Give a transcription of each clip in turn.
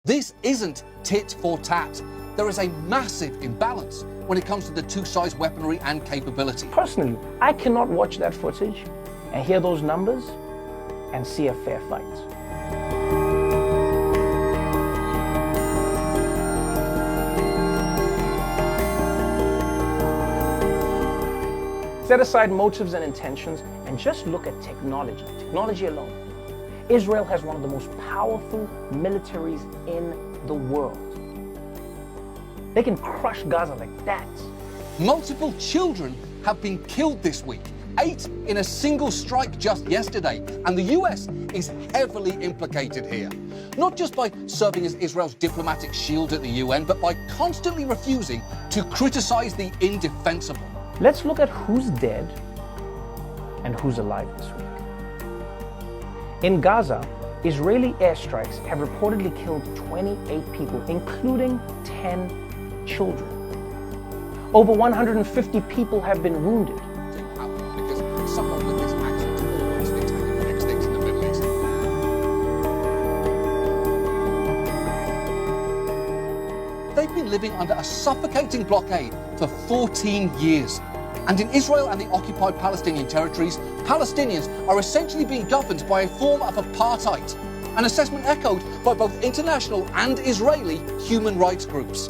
This isn't tit for tat. There is a massive imbalance when it comes to the two sides' weaponry and capability. Personally, I cannot watch that footage and hear those numbers and see a fair fight. Set aside motives and intentions and just look at technology alone. Israel has one of the most powerful militaries in the world. They can crush Gaza like that. Multiple children have been killed this week, 8 in a single strike just yesterday, and the US is heavily implicated here. Not just by serving as Israel's diplomatic shield at the UN, but by constantly refusing to criticize the indefensible. Let's look at who's dead and who's alive this week. In Gaza, Israeli airstrikes have reportedly killed 28 people, including 10 children. Over 150 people have been wounded. Because someone with this accent always thinks they can fix things in the Middle East. They've been living under a suffocating blockade for 14 years. And in Israel and the occupied Palestinian territories, Palestinians are essentially being governed by a form of apartheid, an assessment echoed by both international and Israeli human rights groups.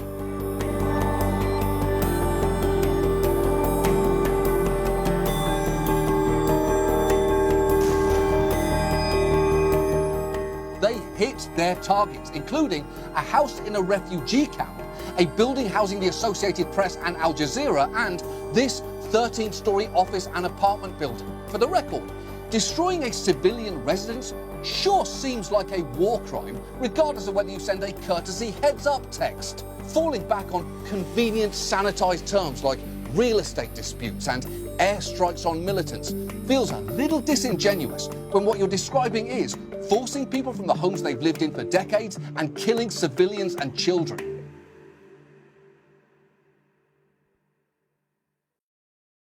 They hit their targets, including a house in a refugee camp, a building housing the Associated Press and Al Jazeera, and this 13-story office and apartment building. For the record, destroying a civilian residence sure seems like a war crime, regardless of whether you send a courtesy heads-up text. Falling back on convenient sanitized terms like real estate disputes and airstrikes on militants feels a little disingenuous when what you're describing is forcing people from the homes they've lived in for decades and killing civilians and children.